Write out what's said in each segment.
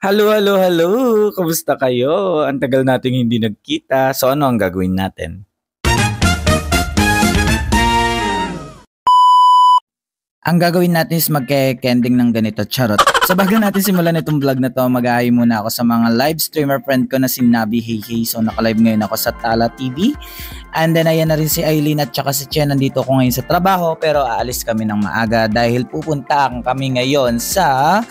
Hello, hello, hello! Kamusta kayo? Ang tagal nating hindi nagkita. So ano ang gagawin natin? Ang gagawin natin is magke-kending ng ganito, charot. So bago natin simulan itong vlog na to, mag-aahay muna ako sa mga live streamer friend ko na si Nabi Hey. So naka-live ngayon ako sa Tala TV. And then ayan na rin si Aileen at saka si Chen. Nandito ako ngayon sa trabaho pero aalis kami ng maaga dahil pupunta kami ngayon sa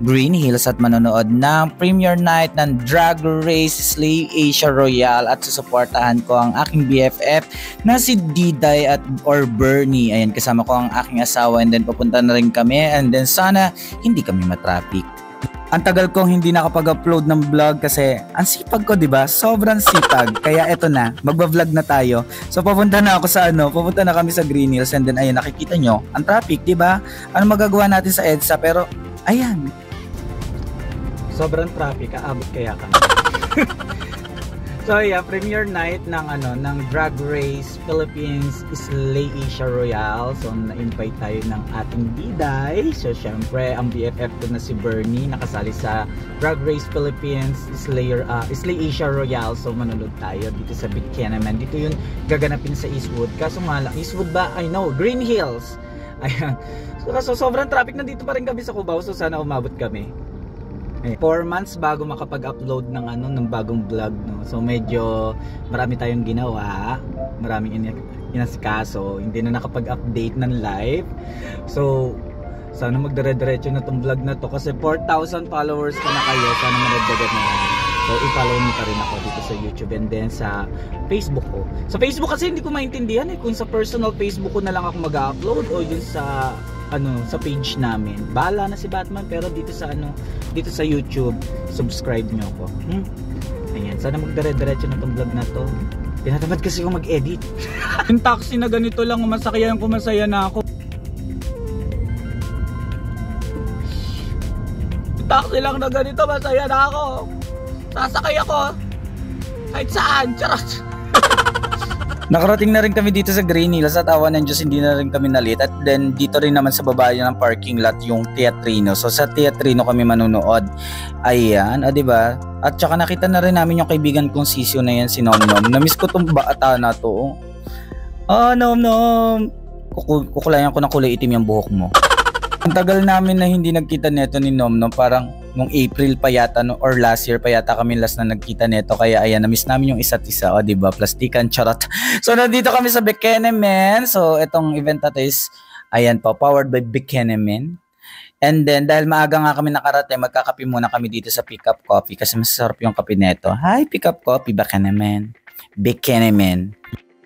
Green Hills at manonood ng premiere night ng Drag Race Slay Asia Royale at susuportahan ko ang aking BFF na si Diday or Bernie. Ayan, kasama ko ang aking asawa and then papunta na rin kami and then sana hindi kami matraffic. Ang tagal kong hindi nakapag-upload ng vlog kasi ang sipag ko, 'di ba? Sobrang sipag. Kaya eto na, magba-vlog na tayo. So papunta na kami sa Green Hills and then ayan nakikita nyo, ang traffic, 'di ba? Ano magagawa natin sa EDSA pero ayan, sobrang traffic, aabot kaya kami. So yeah, premiere night ng Drag Race Philippines Slay Asia Royale. So na-invite tayo ng ating Diday. So syempre ang BFF ko na si Bernie nakasali sa Drag Race Philippines Slay Asia Royale. So manonood tayo dito sa Buchanan. Dito yun gaganapin sa Eastwood. Kaso nga lang, Eastwood ba? I know, Green Hills. Ayan. So sobrang traffic, nandito pa rin kami sa Cubao. So sana umabot kami. 4 months bago makapag-upload ng bagong vlog, no? So medyo marami tayong ginawa, maraming inasikaso, hindi na nakapag-update ng live. So sana magdire-diretso na tong vlog na to kasi 4,000 followers ka na kayo, sana madagdagan na yan. So i-follow niyo pa rin ako dito sa YouTube and then sa Facebook ko. Sa Facebook kasi hindi ko maintindihan kung sa personal Facebook ko na lang ako mag-upload o yun sa sa page namin. Bahala na si Batman, pero dito sa YouTube, subscribe niyo ako. Ayan, sana magdire-diretso na tong vlog na to. Tinatamad kasi ako mag-edit. Yung taxi na ganito lang, masakyan ko, masaya na ako. Yung taxi lang na ganito, masaya na ako. Sasakay ako kahit saan, charot. Nakarating na rin kami dito sa Green Hills at awa ng Diyos hindi na rin kami nalit. At then dito rin naman sa baba ng parking lot yung Teatrino. So sa Teatrino kami manunood. Ayan, diba? At saka nakita na rin namin yung kaibigan kong sisyo na yan, si Nomnom. Namiss ko tong bata na to. Nomnom! Kukulayan ko ng kulay itim yung buhok mo. Ang tagal namin na hindi nagkita neto ni Nomnom, parang nung April pa yata or last year pa yata kami last na nagkita neto, kaya ayan, na-miss namin yung isa't isa, diba? Plastikan, charot. So nandito kami sa Buchanan. So itong event natin is, ayan po, powered by Buchanan. And then dahil maaga nga kami nakarating, magkakape muna kami dito sa Pick Up Coffee kasi masarap yung kape neto. Hi, Pick Up Coffee, Buchanan.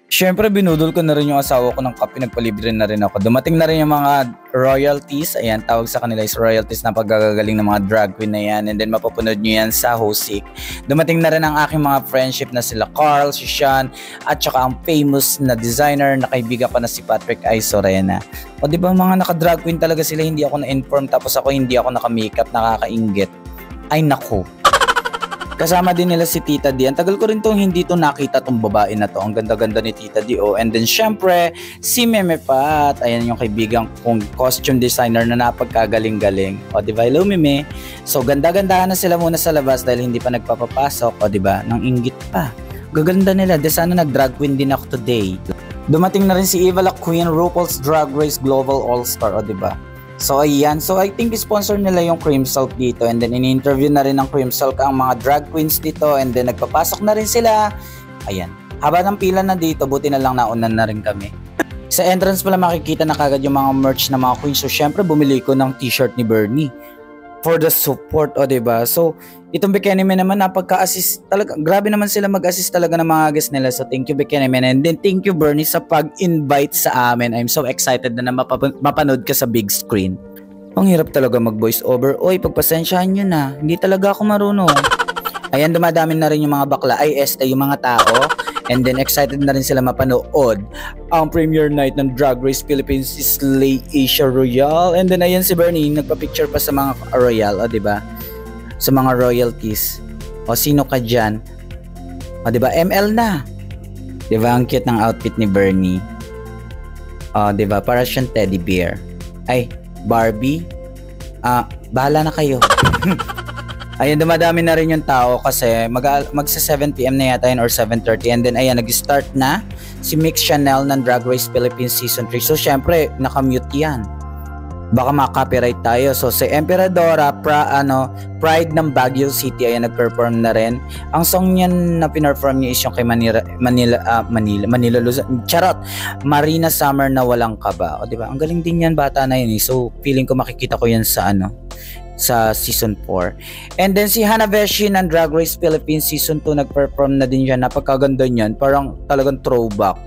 Siyempre, binudol ko na rin yung asawa ko ng kape, nagpalibre na rin ako. Dumating na rin yung mga royalties, ayan, tawag sa kanila is royalties na paggagaling ng mga drag queen na yan. And then mapapunod nyo yan sa Hosik. Dumating na rin ang aking mga friendship na sila Carl, si Sean, at saka ang famous na designer na kaibigan ko na si Patrick I. Sorena. O diba mga naka-drag queen talaga sila, hindi ako na-inform, tapos ako hindi ako naka-makeup, nakakainggit. Ay nako. Kasama din nila si Tita D. Ang tagal ko rin hindi nakita tong babae na to. Ang ganda-ganda ni Tita D. And then syempre, si Meme Pat. Ayan yung kaibigan kong costume designer na napagkagaling-galing. O diba? Hello Meme. So ganda-gandahan na sila muna sa labas dahil hindi pa nagpapapasok. O diba? Nang inggit pa. Gaganda nila. De sana nag-drag queen din ako today. Dumating na rin si Eva La Queen, RuPaul's Drag Race Global All-Star. O diba? So ayan, so I think sponsor nila yung Cream Silk dito and then in-interview na rin ng Cream Silk ang mga drag queens dito and then nagpapasok na rin sila. Ayan, haba ng pila na dito, buti na lang naunan na rin kami. Sa entrance pala makikita na kagad yung mga merch na mga queens. So syempre bumili ko ng t-shirt ni Bernie for the support, diba? So itong Buchanan naman napagka-assist talaga, grabe naman sila mag-assist talaga ng mga guests nila. So thank you Buchanan and then thank you Bernie sa pag-invite sa amin. I'm so excited na mapanood ka sa big screen. Ang hirap talaga mag voice over. Oy, pagpasensyahan nyo na, hindi talaga ako marunong. Ayan, dumadami na rin yung mga bakla, yung mga tao. And then excited na rin sila mapanood ang premiere night ng Drag Race Philippines Slay Asia Royale. And then ayan si Bernie, nagpa-picture pa sa mga royal, diba? Sa mga royalties. Sino ka dyan? Diba? ML na. Diba? Ang cute ng outfit ni Bernie. Diba? Para siyang teddy bear. Ay, Barbie. Bahala na kayo. Ayun, dumadami na rin yung tao kasi magsa 7 PM na yata yun or 7:30, and then ayan, nag-start na si Mix Chanel ng Drag Race Philippines Season 3. So syempre, nakamute yan. Baka maka-copyright tayo. So si Emperadora, Pride ng Baguio City, ayan, nag-perform na rin. Ang song niyan na pinerform niya is yung kay Manila Luzon. Charot! Marina Summer na Walang Kaba. O diba? Ang galing din yan, bata na yun eh. So feeling ko makikita ko yan sa Season 4. And then si Hannah Beshi ng Drag Race Philippines Season 2, nag-perform na din siya. Napakaganda niyan, parang talagang throwback.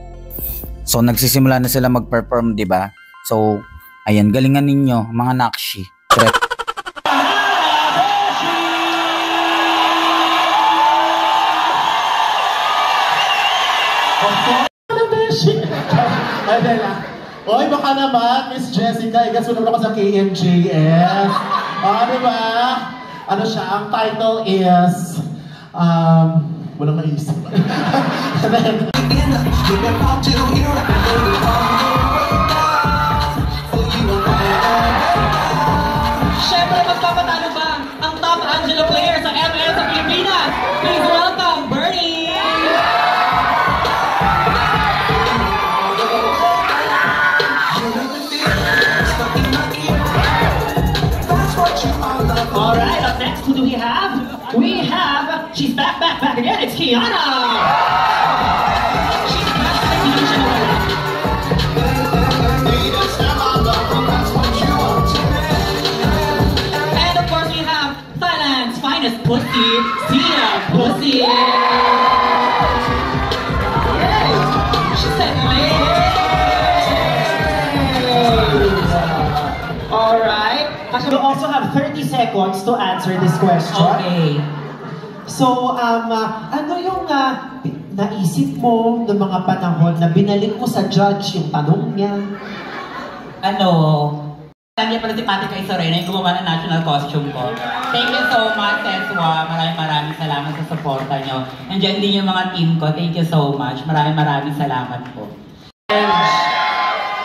So nagsisimula na sila mag-perform, di ba? So ayan, galingan ninyo mga nakshi. Oy, baka naman, Miss Jessica, igasunod ako sa KMJS. Ano ba? Ano siya? Ang title is, walang maisip. Siyempre, magpapatalo ba ang top Angelo player sa ML sa Pilipinas? Please welcome, Bernie! Alright, up next, who do we have? We have, she's back again, it's Kiana! She's back, hindi siya nawala. And of course, we have Thailand's finest pussy, Sia Pussy! Yay! She said, alright. You also have 30 seconds to answer this question. Okay. So, ano yung naisip mo noong mga panahon na binalik mo sa judge yung tanong niya? Nandiyan pala si Pati Kay Sorena yung gumawa ng national costume ko. Thank you so much, Teswa. Maraming salamat sa supporta nyo. Nandiyan din yung mga team ko. Thank you so much. Maraming salamat po.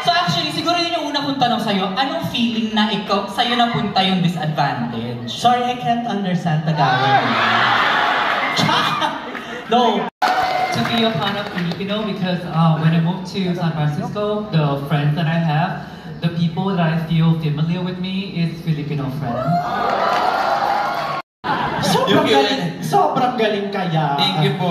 So actually, siguro yun yung una kong tanong sa'yo. Anong feeling na ikaw, sa'yo napunta yung disadvantage? Sorry, I can't understand Tagalog. No. To be a part of Filipino because when I moved to San Francisco, the friends that I have, the people that I feel familiar with me is Filipino friends. Sobrang galing kaya. Thank you po.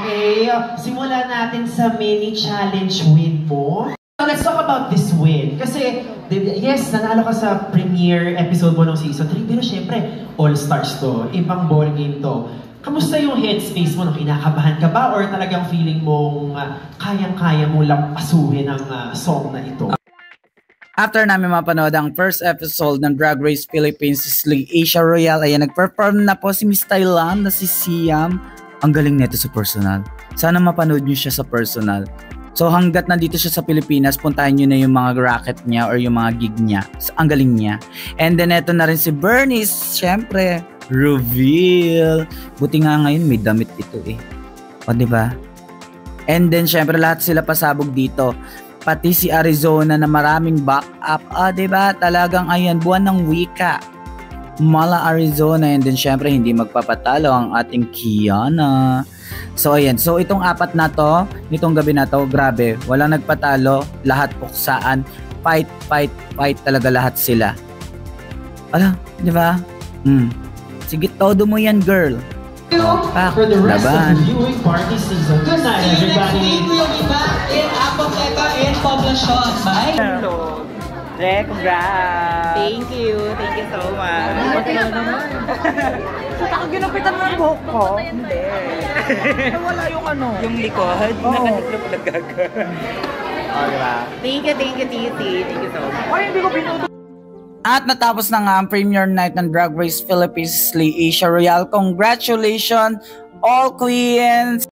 Okay, simulan natin sa mini challenge win mo. So let's talk about this win. Kasi, yes, nanalo ka sa premiere episode mo ng season 3, pero syempre, all-stars to. Ibang ball game to. Kamusta yung headspace mo? Kinakabahan ka ba? Or talagang feeling mong kayang-kaya mo lang pasuhin ang song na ito? After namin mapanood ang first episode ng Drag Race Philippines League Asia Royale, ayan, nag-perform na po si Miss Thailand na si Siam. Ang galing nito sa personal. Sana mapanood nyo siya sa personal. So hanggat nandito siya sa Pilipinas, puntahan nyo na yung mga racket niya or yung mga gig niya. So, ang galing niya. And then eto na rin si Bernice, syempre, reveal. Buti nga ngayon may damit ito eh. O diba? And then syempre lahat sila pasabog dito. Pati si Arizona na maraming backup. Diba? Talagang ayan, buwan ng wika. Mala Arizona. And then syempre hindi magpapatalo ang ating Kiana. So ayan, so itong apat na to, nitong gabi na to, grabe, walang nagpatalo, lahat puksaan, fight talaga lahat sila. Ala, di ba? Sige, todo mo yan, girl. For the rest laban. of the viewing party season. Good night, See you next everybody. week. We'll be back in Apopeka in Poblacion. Bye! Re, congrats! Thank you so much. Sa takot ginupitan mo ang buhok ko? Hindi. Wala yung ano? Yung likod? Nakaniklo po nagaga. Thank you, TC. Thank you so much. Ay, hindi ko pinuto. At natapos na nga ang premiere night ng Drag Race Philippines League Asia Royale. Congratulations all queens!